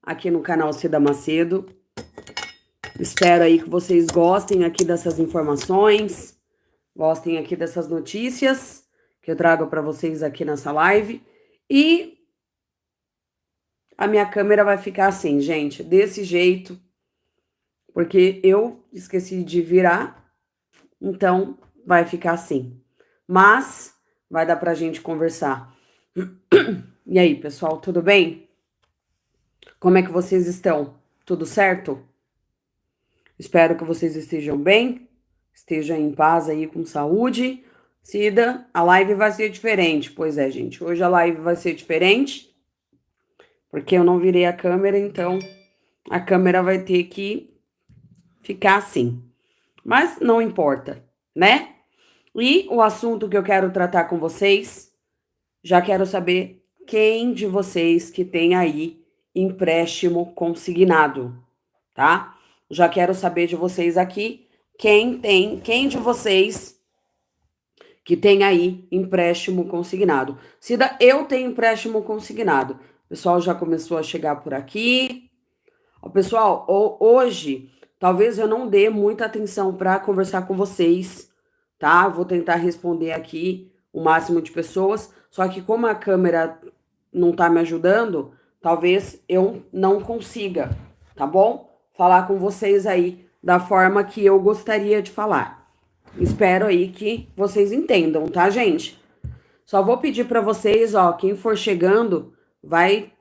aqui no canal Cida Macedo. Espero aí que vocês gostem aqui dessas informações, gostem aqui dessas notícias que eu trago para vocês aqui nessa live. E a minha câmera vai ficar assim, gente, desse jeito, porque eu esqueci de virar, então vai ficar assim. Mas vai dar pra gente conversar. E aí, pessoal, tudo bem? Como é que vocês estão? Tudo certo? Espero que vocês estejam bem, estejam em paz aí, com saúde. Cida, a live vai ser diferente. Pois é, gente, hoje a live vai ser diferente, porque eu não virei a câmera, então a câmera vai ter que ficar assim. Mas não importa, né? E o assunto que eu quero tratar com vocês, já quero saber quem de vocês que tem aí empréstimo consignado, tá? Já quero saber de vocês aqui, quem de vocês que tem aí empréstimo consignado. Cida, eu tenho empréstimo consignado. O pessoal já começou a chegar por aqui. Pessoal, hoje talvez eu não dê muita atenção para conversar com vocês, tá? Vou tentar responder aqui o máximo de pessoas, só que como a câmera não tá me ajudando, talvez eu não consiga, tá bom? Falar com vocês aí da forma que eu gostaria de falar. Espero aí que vocês entendam, tá, gente? Só vou pedir para vocês, ó, quem for chegando, vai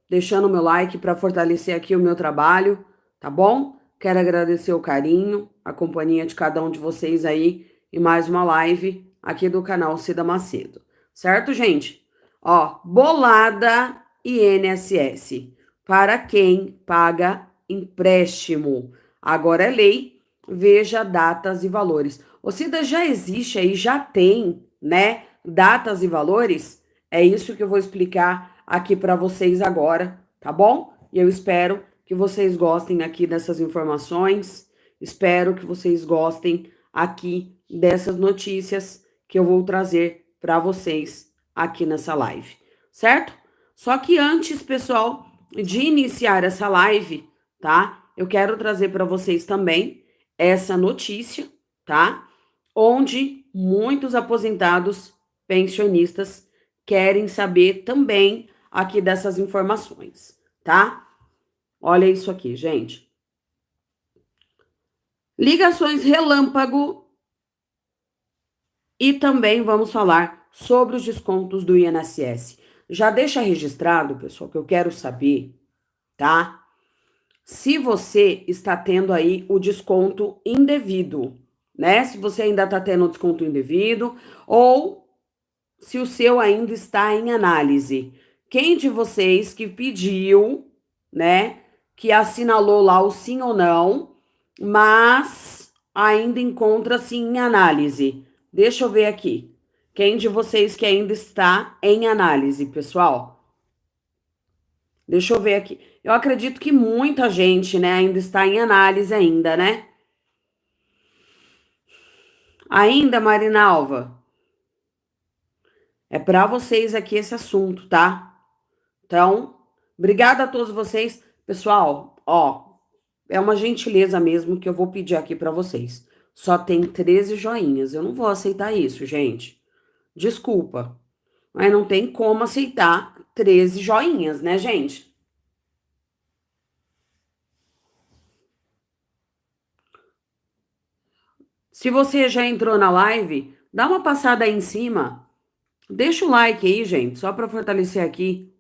deixando o meu like para fortalecer aqui o meu trabalho, tá bom? Quero agradecer o carinho, a companhia de cada um de vocês aí e mais uma live aqui do canal Cida Macedo. Certo, gente? Ó, bolada INSS para quem paga empréstimo. Agora é lei, veja datas e valores. O Cida já existe aí, já tem, né? Datas e valores. É isso que eu vou explicar aqui para vocês agora, tá bom? E eu espero que vocês gostem aqui dessas informações. Espero que vocês gostem aqui dessas notícias que eu vou trazer para vocês aqui nessa live, certo? Só que antes, pessoal, de iniciar essa live, tá? Eu quero trazer para vocês também essa notícia, tá? Onde muitos aposentados pensionistas querem saber também aqui dessas informações, tá? Olha isso aqui, gente. Ligações relâmpago e também vamos falar sobre os descontos do INSS. Já deixa registrado, pessoal, que eu quero saber, tá? Se você está tendo aí o desconto indevido, né? Se você ainda está tendo o desconto indevido ou se o seu ainda está em análise. Quem de vocês que pediu, né, que assinalou lá o sim ou não, mas ainda encontra-se em análise? Deixa eu ver aqui. Quem de vocês que ainda está em análise, pessoal? Deixa eu ver aqui. Eu acredito que muita gente, né, ainda está em análise ainda, né? Ainda, Marinalva? É para vocês aqui esse assunto, tá? Então, obrigada a todos vocês. Pessoal, ó, é uma gentileza mesmo que eu vou pedir aqui para vocês. Só tem 13 joinhas. Eu não vou aceitar isso, gente. Desculpa. Mas não tem como aceitar 13 joinhas, né, gente? Se você já entrou na live, dá uma passada aí em cima. Deixa o like aí, gente, só para fortalecer aqui.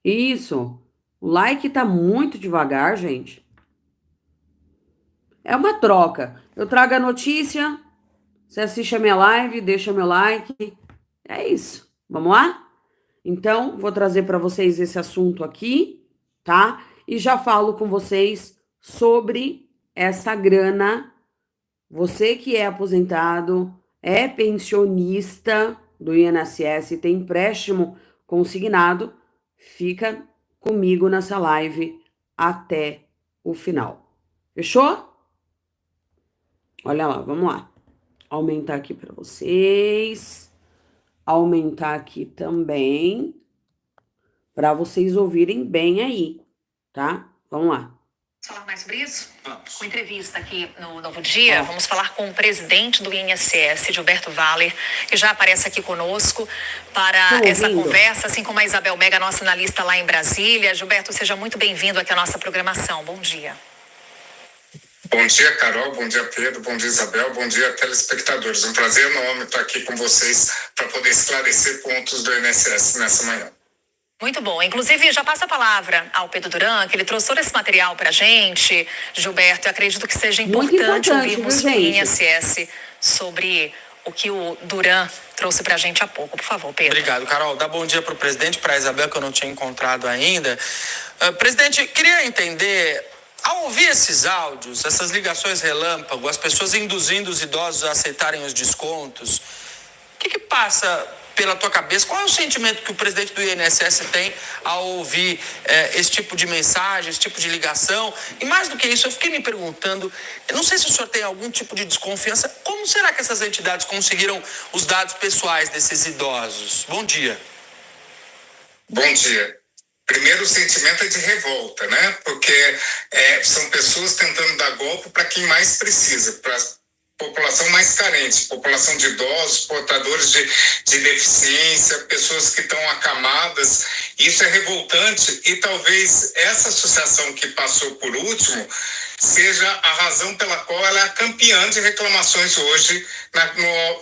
Isso. O like tá muito devagar, gente. É uma troca. Eu trago a notícia, você assiste a minha live, deixa meu like. É isso. Vamos lá? Então, vou trazer para vocês esse assunto aqui, tá? E já falo com vocês sobre essa grana. Você que é aposentado, é pensionista do INSS, tem empréstimo consignado, fica comigo nessa live até o final. Fechou? Olha lá, vamos lá. Aumentar aqui para vocês. aumentar aqui também, para vocês ouvirem bem aí, tá? Vamos lá. Falar mais sobre isso? Vamos. Com entrevista aqui no Novo Dia, vamos falar com o presidente do INSS, Gilberto Valler, que já aparece aqui conosco para essa conversa, assim como a Isabel Mega, nossa analista lá em Brasília. Gilberto, seja muito bem-vindo aqui à nossa programação. Bom dia. Bom dia, Carol. Bom dia, Pedro. Bom dia, Isabel. Bom dia, telespectadores. Um prazer enorme estar aqui com vocês para poder esclarecer pontos do INSS nessa manhã. Muito bom. Inclusive, já passo a palavra ao Pedro Duran, que ele trouxe todo esse material para a gente. Gilberto, eu acredito que seja importante ouvirmos o INSS sobre o que o Duran trouxe para a gente há pouco. Por favor, Pedro. Obrigado, Carol. Dá bom dia para o presidente, para a Isabel, que eu não tinha encontrado ainda. Presidente, queria entender, ao ouvir esses áudios, essas ligações relâmpago, as pessoas induzindo os idosos a aceitarem os descontos, o que passa pela tua cabeça? Qual é o sentimento que o presidente do INSS tem ao ouvir esse tipo de mensagem, esse tipo de ligação? E mais do que isso, eu fiquei me perguntando, eu não sei se o senhor tem algum tipo de desconfiança, como será que essas entidades conseguiram os dados pessoais desses idosos? Bom dia. Bom dia. Primeiro, o sentimento é de revolta, né? Porque são pessoas tentando dar golpe para quem mais precisa, para população mais carente, população de idosos, portadores de deficiência, pessoas que estão acamadas. Isso é revoltante e talvez essa associação que passou por último seja a razão pela qual ela é a campeã de reclamações hoje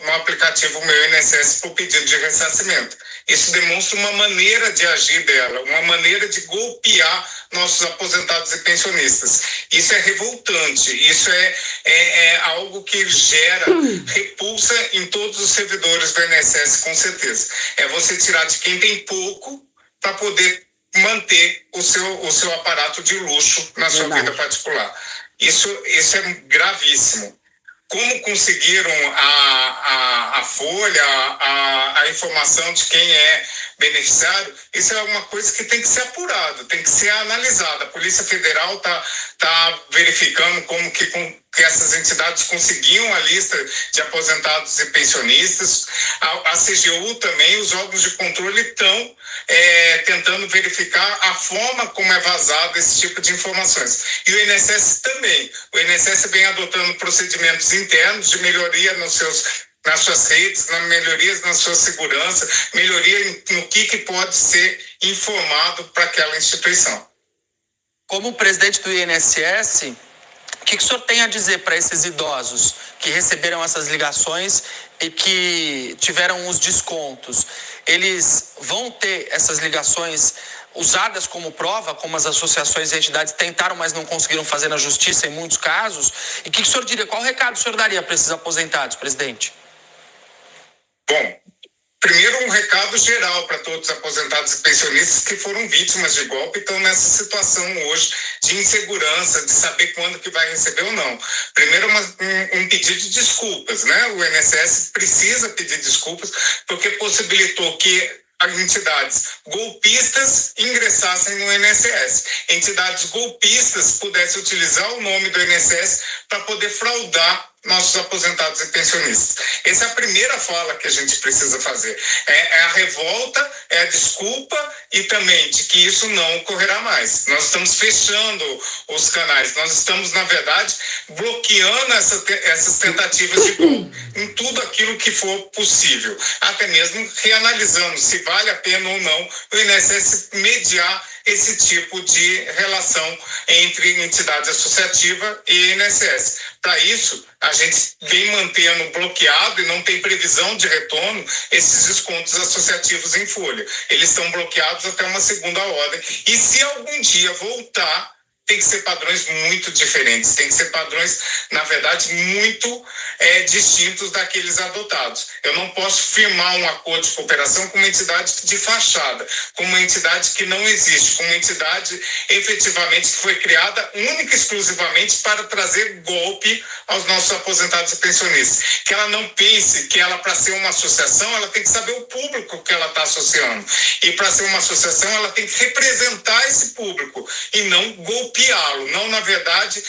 no aplicativo Meu INSS por pedido de ressarcimento. Isso demonstra uma maneira de agir dela, uma maneira de golpear nossos aposentados e pensionistas. Isso é revoltante, isso é algo que gera repulsa em todos os servidores do INSS, com certeza. É você tirar de quem tem pouco para poder manter o seu aparato de luxo na sua vida particular. Isso é gravíssimo. Como conseguiram a folha, a informação de quem é beneficiário, isso é uma coisa que tem que ser apurado, tem que ser analisada. A Polícia Federal está verificando como que essas entidades conseguiam a lista de aposentados e pensionistas. A CGU também, os órgãos de controle estão tentando verificar a forma como é vazado esse tipo de informações. E o INSS também. O INSS vem adotando procedimentos internos de melhoria nas suas redes, melhorias na sua segurança, melhoria no que pode ser informado para aquela instituição. Como presidente do INSS, o que o senhor tem a dizer para esses idosos que receberam essas ligações e que tiveram os descontos? Eles vão ter essas ligações usadas como prova, como as associações e entidades tentaram, mas não conseguiram fazer na justiça em muitos casos? E o que o senhor diria? Qual recado o senhor daria para esses aposentados, presidente? Bom, primeiro um recado geral para todos os aposentados e pensionistas que foram vítimas de golpe e estão nessa situação hoje de insegurança, de saber quando que vai receber ou não. Primeiro um pedido de desculpas, né? O INSS precisa pedir desculpas porque possibilitou que entidades golpistas ingressassem no INSS. Entidades golpistas pudessem utilizar o nome do INSS para poder fraudar nossos aposentados e pensionistas. Essa é a primeira fala que a gente precisa fazer. É a revolta, é a desculpa e também de que isso não ocorrerá mais. Nós estamos fechando os canais, nós estamos, na verdade, bloqueando essas tentativas de golpe em tudo aquilo que for possível. Até mesmo reanalisando se vale a pena ou não o INSS mediar esse tipo de relação entre entidade associativa e INSS. Para isso, a gente vem mantendo bloqueado e não tem previsão de retorno esses descontos associativos em folha. Eles estão bloqueados até uma segunda ordem. E se algum dia voltar, tem que ser padrões muito diferentes, tem que ser padrões, na verdade, muito distintos daqueles adotados. Eu não posso firmar um acordo de cooperação com uma entidade de fachada, com uma entidade que não existe, com uma entidade efetivamente que foi criada única e exclusivamente para trazer golpe aos nossos aposentados e pensionistas. Que ela não pense que ela, para ser uma associação, ela tem que saber o público que ela está associando. E para ser uma associação, ela tem que representar esse público e não golpeá-lo, não, na verdade,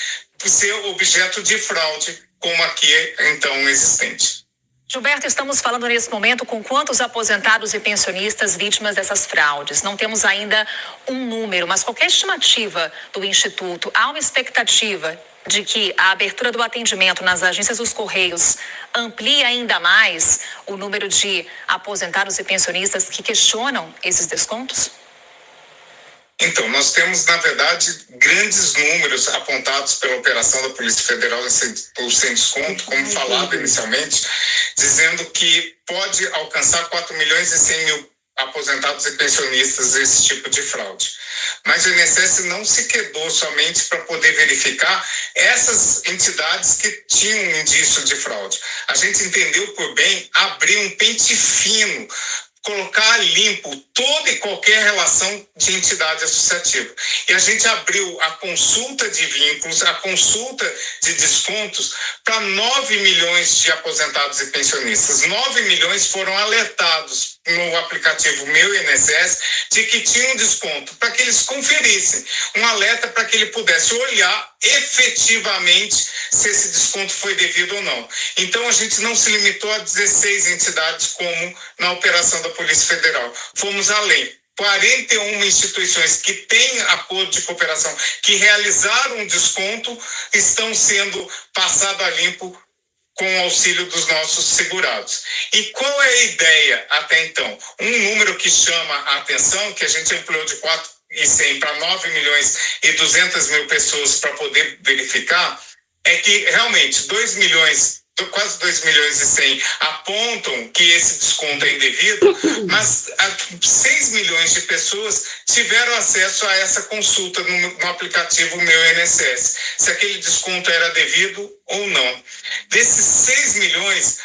ser objeto de fraude como aqui, então, existente. Gilberto, estamos falando nesse momento com quantos aposentados e pensionistas vítimas dessas fraudes. Não temos ainda um número, mas qualquer estimativa do Instituto, há uma expectativa de que a abertura do atendimento nas agências dos Correios amplie ainda mais o número de aposentados e pensionistas que questionam esses descontos? Então, nós temos, na verdade, grandes números apontados pela operação da Polícia Federal por sem desconto, como falado inicialmente, dizendo que pode alcançar 4 milhões e 100 mil aposentados e pensionistas esse tipo de fraude. Mas o INSS não se quedou somente para poder verificar essas entidades que tinham indício de fraude. A gente entendeu por bem abrir um pente fino, colocar a limpo toda e qualquer relação de entidade associativa. E a gente abriu a consulta de vínculos, a consulta de descontos para 9 milhões de aposentados e pensionistas. 9 milhões foram alertados no aplicativo Meu INSS de que tinha um desconto, para que eles conferissem, um alerta para que ele pudesse olhar efetivamente se esse desconto foi devido ou não. Então a gente não se limitou a 16 entidades como na operação da Polícia Federal. Fomos além. 41 instituições que têm acordo de cooperação, que realizaram um desconto, estão sendo passados a limpo com o auxílio dos nossos segurados. E qual é a ideia até então? Um número que chama a atenção, que a gente ampliou de 4.100 para 9 milhões e 200 mil pessoas para poder verificar, é que realmente 2 milhões, quase 2 milhões e 100 apontam que esse desconto é indevido, mas 6 milhões de pessoas tiveram acesso a essa consulta no aplicativo Meu INSS, se aquele desconto era devido ou não. Desses 6 milhões,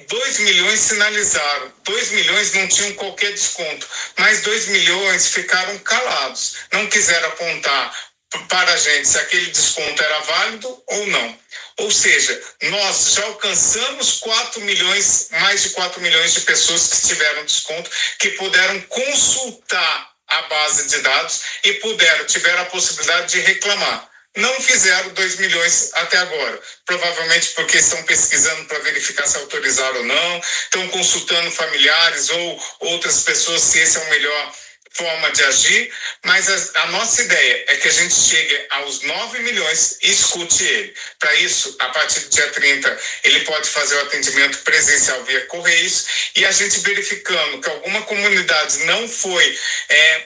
2 milhões sinalizaram, 2 milhões não tinham qualquer desconto, mas 2 milhões ficaram calados, não quiseram apontar para a gente se aquele desconto era válido ou não. Ou seja, nós já alcançamos 4 milhões, mais de 4 milhões de pessoas que tiveram desconto, que puderam consultar a base de dados e tiveram a possibilidade de reclamar. Não fizeram 2 milhões até agora, provavelmente porque estão pesquisando para verificar se autorizaram ou não, estão consultando familiares ou outras pessoas se esse é o melhor forma de agir, mas a nossa ideia é que a gente chegue aos 9 milhões e escute ele. Para isso, a partir do dia 30, ele pode fazer o atendimento presencial via Correios e a gente verificando que alguma comunidade não foi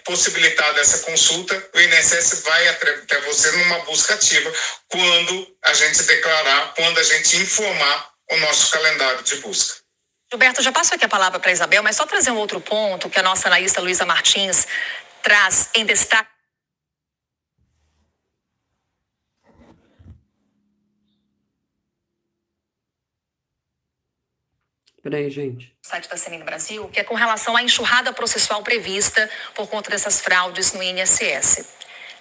possibilitada essa consulta, o INSS vai até você numa busca ativa quando a gente declarar, quando a gente informar o nosso calendário de busca. Gilberto, já passo aqui a palavra para a Isabel, mas só trazer um outro ponto que a nossa analista Luísa Martins traz em destaque. Peraí, gente. Site da CNI Brasil, que é com relação à enxurrada processual prevista por conta dessas fraudes no INSS.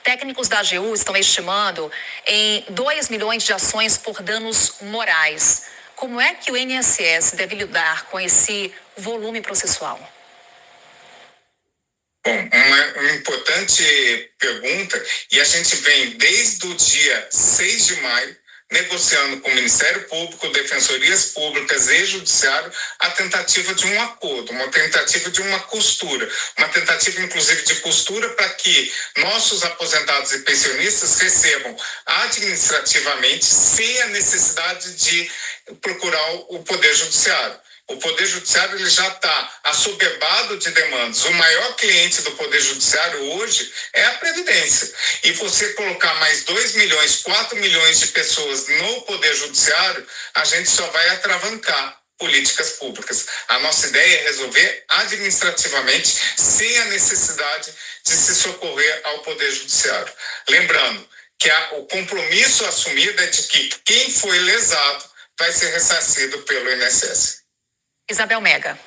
Técnicos da AGU estão estimando em 2 milhões de ações por danos morais. Como é que o INSS deve lidar com esse volume processual? Bom, uma importante pergunta, e a gente vem desde o dia 6 de maio, negociando com o Ministério Público, Defensorias Públicas e Judiciário a tentativa de um acordo, uma tentativa de uma costura, uma tentativa inclusive de costura para que nossos aposentados e pensionistas recebam administrativamente sem a necessidade de procurar o Poder Judiciário. O Poder Judiciário ele já está assoberbado de demandas. O maior cliente do Poder Judiciário hoje é a Previdência. E você colocar mais 2 milhões, 4 milhões de pessoas no Poder Judiciário, a gente só vai atravancar políticas públicas. A nossa ideia é resolver administrativamente, sem a necessidade de se socorrer ao Poder Judiciário. Lembrando que o compromisso assumido é de que quem foi lesado vai ser ressarcido pelo INSS. Isabel Mega.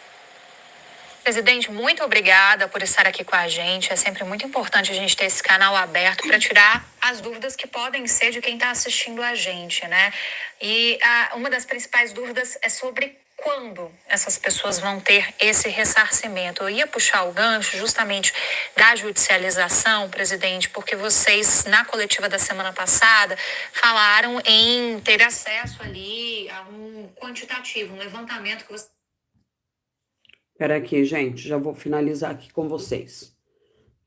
Presidente, muito obrigada por estar aqui com a gente. É sempre muito importante a gente ter esse canal aberto para tirar as dúvidas que podem ser de quem está assistindo a gente, né? E uma das principais dúvidas é sobre quando essas pessoas vão ter esse ressarcimento? Eu ia puxar o gancho justamente da judicialização, presidente, porque vocês, na coletiva da semana passada, falaram em ter acesso ali a um quantitativo, um levantamento que você... Espera aqui, gente, já vou finalizar aqui com vocês.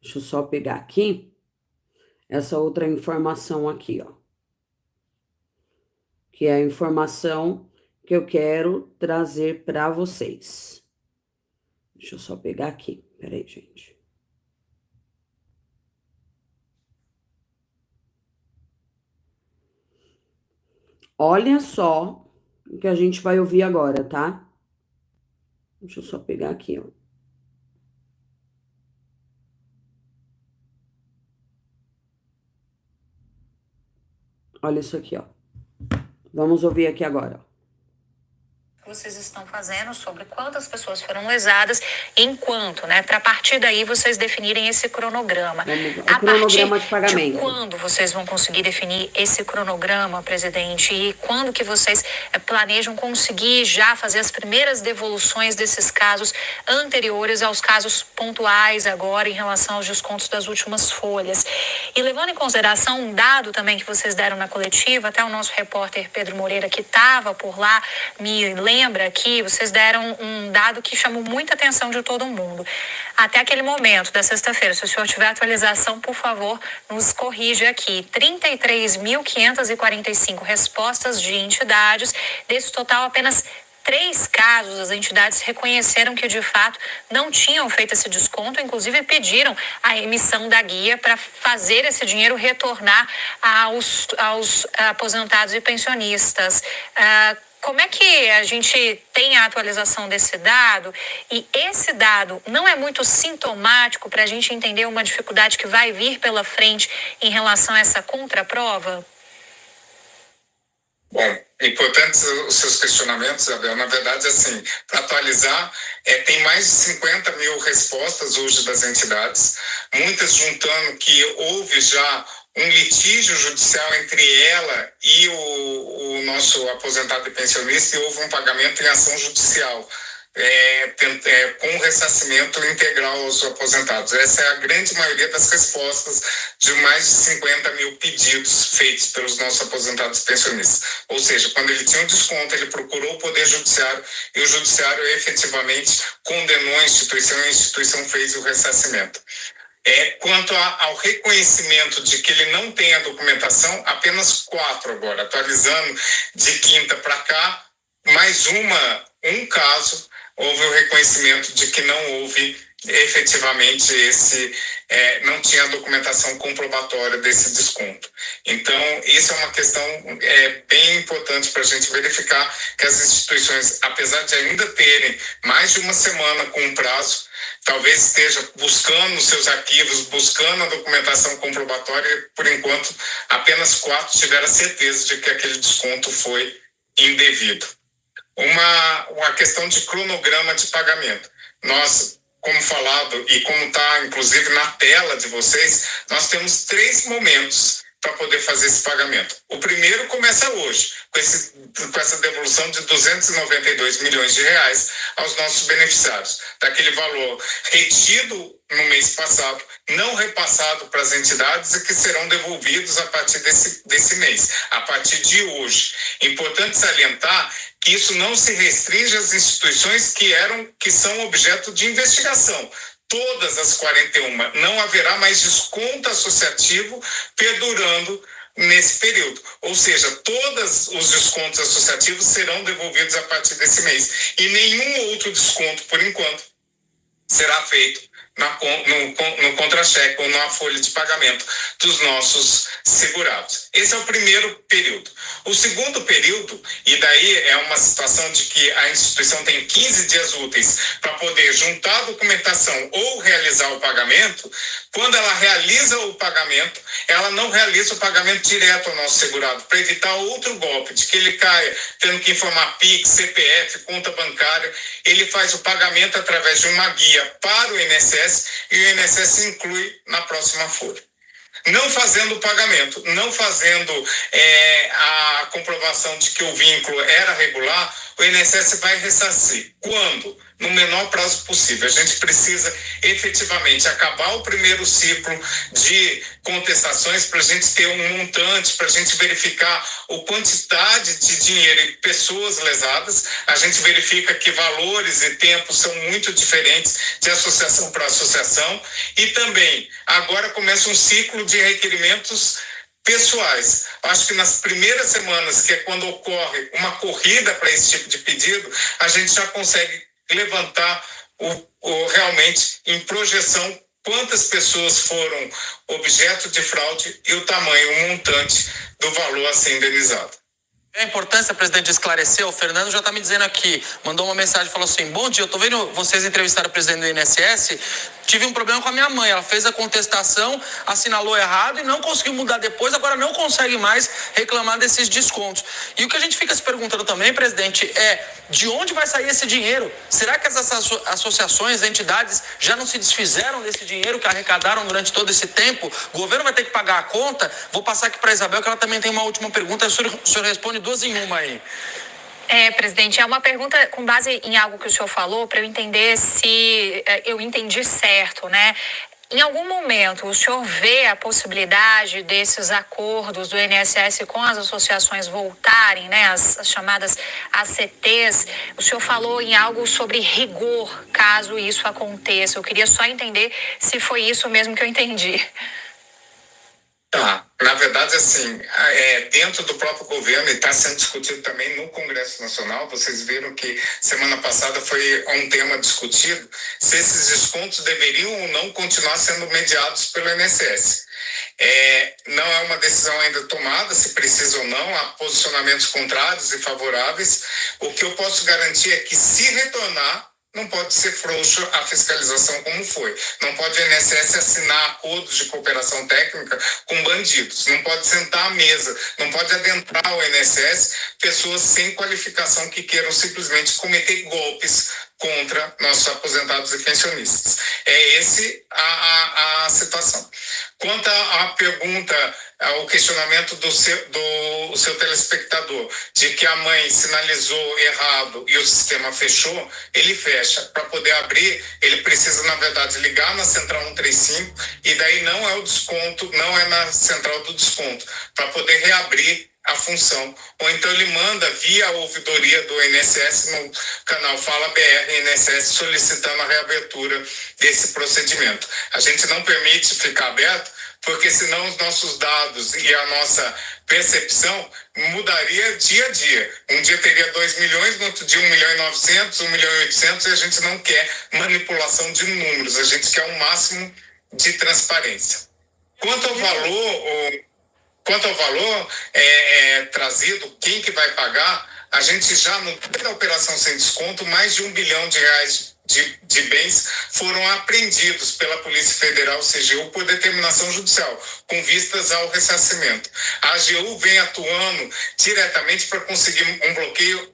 Deixa eu só pegar aqui essa outra informação aqui, ó. Que é a informação que eu quero trazer para vocês. Deixa eu só pegar aqui. Peraí, gente. Olha só o que a gente vai ouvir agora, tá? Deixa eu só pegar aqui, ó. Olha isso aqui, ó. Vamos ouvir aqui agora, ó. Vocês estão fazendo sobre quantas pessoas foram lesadas, enquanto, né, para a partir daí vocês definirem esse cronograma. O cronograma de pagamento. De quando vocês vão conseguir definir esse cronograma, presidente, e quando que vocês planejam conseguir já fazer as primeiras devoluções desses casos anteriores aos casos pontuais agora em relação aos descontos das últimas folhas? E levando em consideração um dado também que vocês deram na coletiva, até o nosso repórter Pedro Moreira, que estava por lá, me lembra que vocês deram um dado que chamou muita atenção de todo mundo. Até aquele momento da sexta-feira, se o senhor tiver atualização, por favor, nos corrija aqui. 33.545 respostas de entidades. Desse total, apenas 3 casos, as entidades reconheceram que, de fato, não tinham feito esse desconto, inclusive pediram a emissão da guia para fazer esse dinheiro retornar aos aposentados e pensionistas. Como é que a gente tem a atualização desse dado? E esse dado não é muito sintomático para a gente entender uma dificuldade que vai vir pela frente em relação a essa contraprova? Bom, importantes os seus questionamentos, Isabel. Na verdade, assim, para atualizar, tem mais de 50 mil respostas hoje das entidades, muitas juntando que houve já um litígio judicial entre ela e o nosso aposentado e pensionista, e houve um pagamento em ação judicial, com ressarcimento integral aos aposentados. Essa é a grande maioria das respostas de mais de 50 mil pedidos feitos pelos nossos aposentados e pensionistas. Ou seja, quando ele tinha um desconto, ele procurou o Poder Judiciário e o Judiciário efetivamente condenou a instituição e a instituição fez o ressarcimento. Quanto ao reconhecimento de que ele não tem a documentação, apenas 4 agora, atualizando de quinta para cá, mais um caso, houve o reconhecimento de que não houve efetivamente não tinha a documentação comprobatória desse desconto. Então, isso é uma questão bem importante para a gente verificar que as instituições, apesar de ainda terem mais de uma semana com um prazo, talvez esteja buscando os seus arquivos, buscando a documentação comprobatória, e, por enquanto, apenas 4 tiveram a certeza de que aquele desconto foi indevido. Uma questão de cronograma de pagamento. Nós, como falado e como está, inclusive, na tela de vocês, nós temos 3 momentos para poder fazer esse pagamento. O primeiro começa hoje, com essa devolução de 292 milhões de reais aos nossos beneficiários, daquele valor retido no mês passado, não repassado para as entidades e que serão devolvidos a partir desse mês, a partir de hoje. Importante salientar que isso não se restringe às instituições que são objeto de investigação. Todas as 41, não haverá mais desconto associativo perdurando nesse período. Ou seja, todos os descontos associativos serão devolvidos a partir desse mês. E nenhum outro desconto, por enquanto, será feito no contra-cheque ou na folha de pagamento dos nossos segurados. Esse é o primeiro período. O segundo período, e daí é uma situação de que a instituição tem 15 dias úteis para poder juntar a documentação ou realizar o pagamento. Quando ela realiza o pagamento, ela não realiza o pagamento direto ao nosso segurado, para evitar outro golpe, de que ele caia tendo que informar PIX, CPF, conta bancária. Ele faz o pagamento através de uma guia para o INSS, e o INSS inclui na próxima folha. não fazendo o pagamento, não fazendo a comprovação de que o vínculo era regular, o INSS vai ressarcir. Quando? No menor prazo possível. A gente precisa efetivamente acabar o primeiro ciclo de contestações para a gente ter um montante, para a gente verificar a quantidade de dinheiro e pessoas lesadas. A gente verifica que valores e tempos são muito diferentes de associação para associação. E também, agora começa um ciclo de requerimentos pessoais. Acho que nas primeiras semanas, que é quando ocorre uma corrida para esse tipo de pedido, a gente já consegue levantar realmente em projeção quantas pessoas foram objeto de fraude e o tamanho, o montante do valor a ser indenizado. É a importância, presidente, de esclarecer. O Fernando já está me dizendo aqui, mandou uma mensagem, falou assim: bom dia, eu estou vendo vocês entrevistaram o presidente do INSS, tive um problema com a minha mãe, ela fez a contestação, assinalou errado e não conseguiu mudar depois, agora não consegue mais reclamar desses descontos. E o que a gente fica se perguntando também, presidente, é de onde vai sair esse dinheiro? Será que essas associações, entidades já não se desfizeram desse dinheiro que arrecadaram durante todo esse tempo? O governo vai ter que pagar a conta? Vou passar aqui para a Isabel, que ela também tem uma última pergunta, o senhor responde duas em uma aí. Presidente, é uma pergunta com base em algo que o senhor falou, para eu entender se eu entendi certo, né? Em algum momento, o senhor vê a possibilidade desses acordos do INSS com as associações voltarem, né? As chamadas ACTs. O senhor falou em algo sobre rigor, caso isso aconteça. Eu queria só entender se foi isso mesmo que eu entendi. Tá. Na verdade, assim, dentro do próprio governo, e está sendo discutido também no Congresso Nacional, vocês viram que semana passada foi um tema discutido, se esses descontos deveriam ou não continuar sendo mediados pelo INSS. Não é uma decisão ainda tomada, se precisa ou não, há posicionamentos contrários e favoráveis. O que eu posso garantir é que, se retornar, não pode ser frouxo a fiscalização como foi. Não pode o INSS assinar acordos de cooperação técnica com bandidos. Não pode sentar à mesa. Não pode adentrar ao INSS pessoas sem qualificação que queiram simplesmente cometer golpes contra nossos aposentados e pensionistas. É esse a situação. Quanto à pergunta, ao questionamento do seu telespectador, de que a mãe sinalizou errado e o sistema fechou, ele fecha. Para poder abrir, ele precisa, na verdade, ligar na central 135 e daí não é o desconto, não é na central do desconto, para poder reabrir a função. Ou então ele manda via ouvidoria do INSS no canal Fala BR INSS solicitando a reabertura desse procedimento. A gente não permite ficar aberto, porque senão os nossos dados e a nossa percepção mudaria dia a dia. Um dia teria 2 milhões, no outro dia 1.900.000, 1.800.000, e a gente não quer manipulação de números, a gente quer um máximo de transparência. Quanto ao valor trazido, quem que vai pagar, a gente já, no dia da operação sem desconto, mais de R$1 bilhão de bens foram apreendidos pela Polícia Federal, CGU, por determinação judicial, com vistas ao ressarcimento. A AGU vem atuando diretamente para conseguir um bloqueio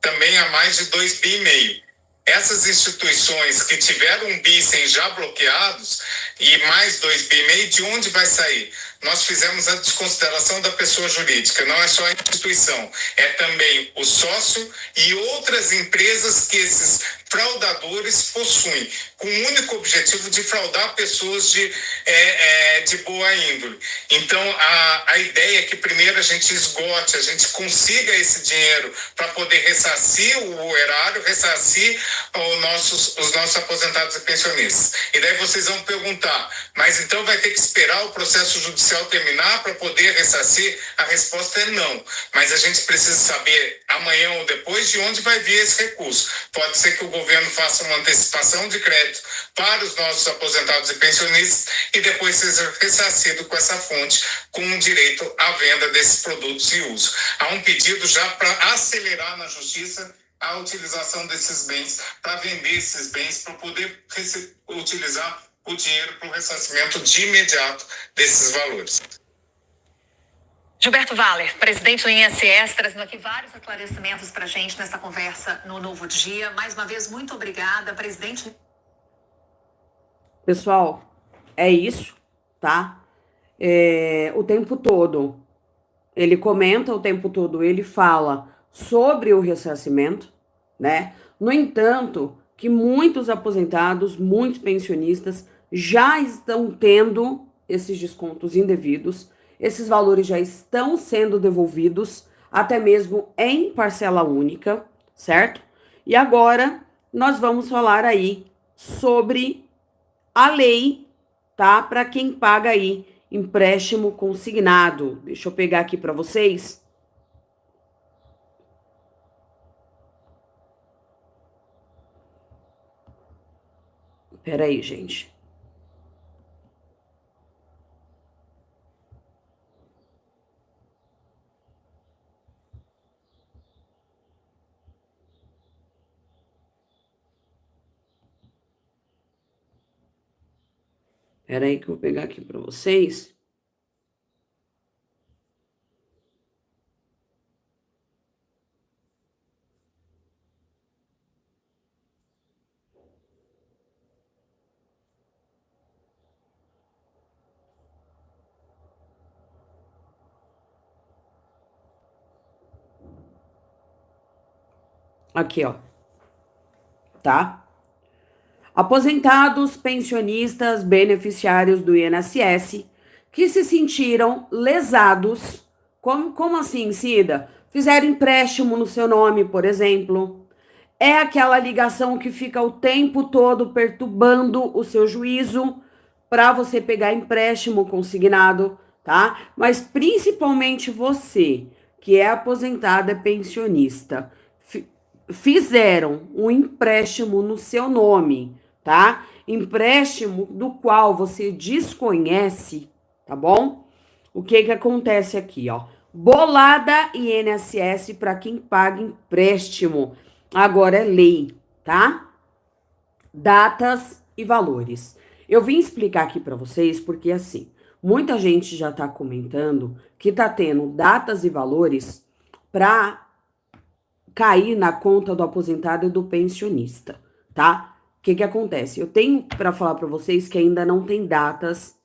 também a mais de 2,5 bi. Essas instituições que tiveram 1 bi sem já bloqueados e mais 2,5 bi, de onde vai sair? Nós fizemos a desconsideração da pessoa jurídica, não é só a instituição, é também o sócio e outras empresas que esses fraudadores possuem, com o único objetivo de fraudar pessoas de boa índole. Então, a ideia é que primeiro a gente esgote, a gente consiga esse dinheiro para poder ressarcir o erário, ressarcir os nossos aposentados e pensionistas. E daí vocês vão perguntar, mas então vai ter que esperar o processo judicial terminar para poder ressarcir? A resposta é não. Mas a gente precisa saber amanhã ou depois de onde vai vir esse recurso. Pode ser que o governo faça uma antecipação de crédito para os nossos aposentados e pensionistas e depois seja ressarcido com essa fonte, com o direito à venda desses produtos e uso. Há um pedido já para acelerar na justiça a utilização desses bens, para vender esses bens, para poder utilizar o dinheiro para o ressarcimento de imediato desses valores. Gilberto Valler, presidente do INSS, trazendo aqui vários esclarecimentos para a gente nessa conversa no Novo Dia. Mais uma vez, muito obrigada, presidente. Pessoal, é isso, tá? o tempo todo. Ele comenta o tempo todo, ele fala sobre o ressarcimento, né? No entanto, que muitos aposentados, muitos pensionistas já estão tendo esses descontos indevidos, esses valores já estão sendo devolvidos, até mesmo em parcela única, certo? E agora nós vamos falar aí sobre a lei, tá? Para quem paga aí empréstimo consignado. Deixa eu pegar aqui para vocês. Pera aí, gente. Pera aí que eu vou pegar aqui para vocês. Aqui, ó. Tá? Aposentados, pensionistas, beneficiários do INSS que se sentiram lesados. Como assim, Cida? Fizeram empréstimo no seu nome, por exemplo. É aquela ligação que fica o tempo todo perturbando o seu juízo para você pegar empréstimo consignado, tá? Mas principalmente você, que é aposentado, é pensionista, fizeram um empréstimo no seu nome, tá? Empréstimo do qual você desconhece, tá bom? O que que acontece aqui, ó? Bolada INSS para quem paga empréstimo. Agora é lei, tá? Datas e valores. Eu vim explicar aqui para vocês porque assim, muita gente já tá comentando que tá tendo datas e valores para cair na conta do aposentado e do pensionista, tá? O que que acontece? Eu tenho para falar para vocês que ainda não tem datas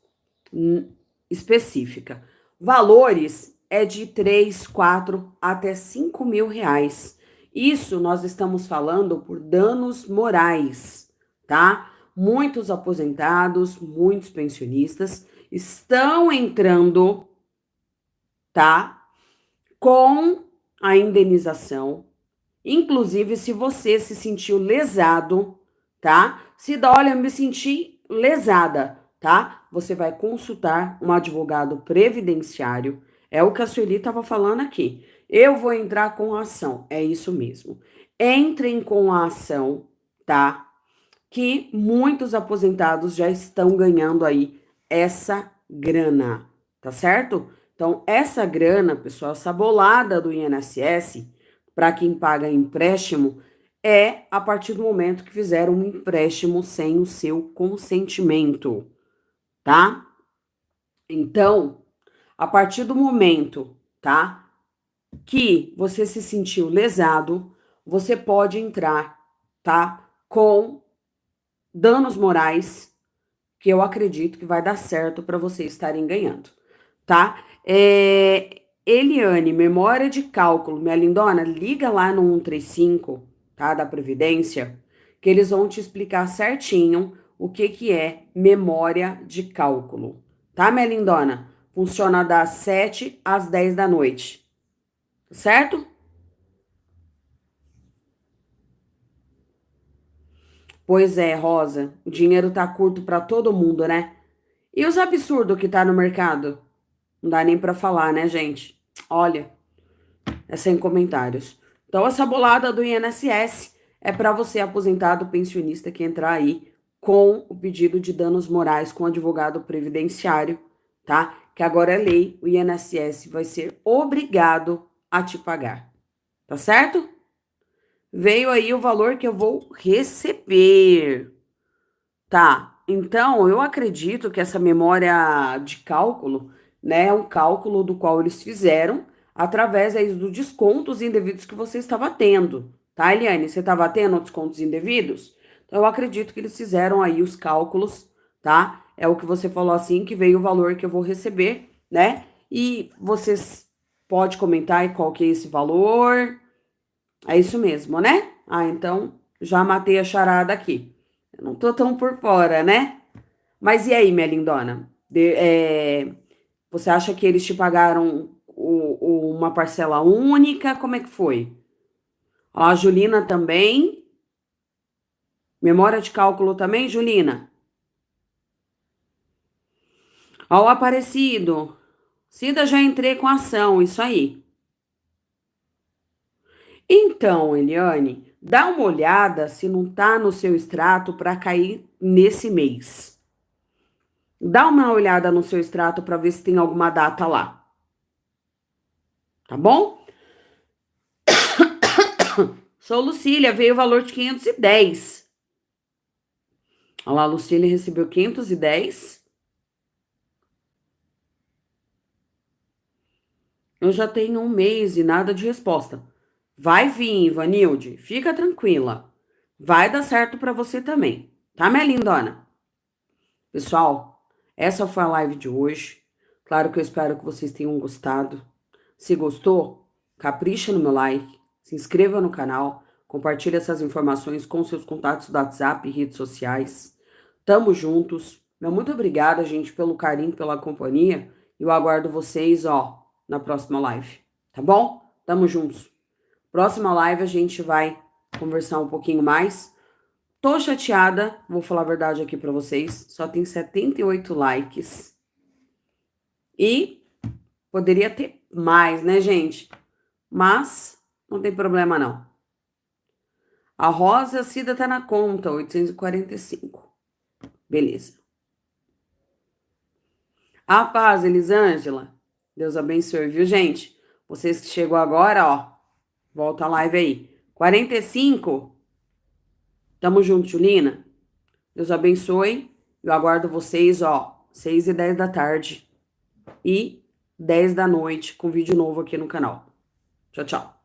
específica. Valores é de 3, 4 até 5 mil reais. Isso nós estamos falando por danos morais, tá? Muitos aposentados, muitos pensionistas estão entrando, tá? Com a indenização. Inclusive, se você se sentiu lesado, tá? Se dá, olha, me senti lesada, tá? Você vai consultar um advogado previdenciário. É o que a Sueli estava falando aqui. Eu vou entrar com a ação. É isso mesmo. Entrem com a ação, tá? Que muitos aposentados já estão ganhando aí essa grana, tá certo? Então, essa grana, pessoal, essa bolada do INSS, para quem paga empréstimo, é a partir do momento que fizeram um empréstimo sem o seu consentimento, tá? Então, a partir do momento, tá, que você se sentiu lesado, você pode entrar, tá, com danos morais, que eu acredito que vai dar certo para vocês estarem ganhando, tá? Eliane, memória de cálculo, minha lindona, liga lá no 135, tá, da Previdência, que eles vão te explicar certinho o que que é memória de cálculo, tá, minha lindona? Funciona das 7 às 10 da noite, certo? Pois é, Rosa, o dinheiro tá curto para todo mundo, né? E os absurdos que tá no mercado? Não dá nem para falar, né, gente? Olha, é sem comentários. Então, essa bolada do INSS é para você, aposentado pensionista, que entrar aí com o pedido de danos morais com o advogado previdenciário, tá? Que agora é lei, o INSS vai ser obrigado a te pagar, tá certo? Veio aí o valor que eu vou receber, tá? Então, eu acredito que essa memória de cálculo, né, é um cálculo do qual eles fizeram através aí dos descontos indevidos que você estava tendo, tá, Eliane? Você estava tendo descontos indevidos? Então, eu acredito que eles fizeram aí os cálculos, tá? É o que você falou assim, que veio o valor que eu vou receber, né? E vocês podem comentar aí qual que é esse valor. É isso mesmo, né? Ah, então já matei a charada aqui. Eu não tô tão por fora, né? Mas e aí, minha lindona? Você acha que eles te pagaram uma parcela única? Como é que foi? Ó, a Julina também. Memória de cálculo também, Julina? Ó, o Aparecido. Cida, já entrei com ação, isso aí. Então, Eliane, dá uma olhada se não tá no seu extrato para cair nesse mês. Dá uma olhada no seu extrato para ver se tem alguma data lá. Tá bom? Sou Lucília, veio o valor de 510. Olha lá, a Lucília recebeu 510. Eu já tenho um mês e nada de resposta. Vai vir, Ivanilde, fica tranquila. Vai dar certo para você também, tá, minha lindona? Pessoal, essa foi a live de hoje. Claro que eu espero que vocês tenham gostado. Se gostou, capricha no meu like, se inscreva no canal, compartilhe essas informações com seus contatos do WhatsApp e redes sociais. Tamo juntos. Meu muito obrigada, gente, pelo carinho, pela companhia. E eu aguardo vocês, na próxima live. Tá bom? Tamo juntos. Próxima live a gente vai conversar um pouquinho mais. Tô chateada, vou falar a verdade aqui pra vocês. Só tem 78 likes. E poderia ter mais, né, gente? Mas não tem problema, não. A Rosa Cida tá na conta, 845. Beleza. A paz, Elisângela. Deus abençoe, viu, gente? Vocês que chegou agora, volta a live aí. 45. Tamo junto, Julina. Deus abençoe. Eu aguardo vocês, 6h10 da tarde e 10 da noite com vídeo novo aqui no canal. Tchau, tchau.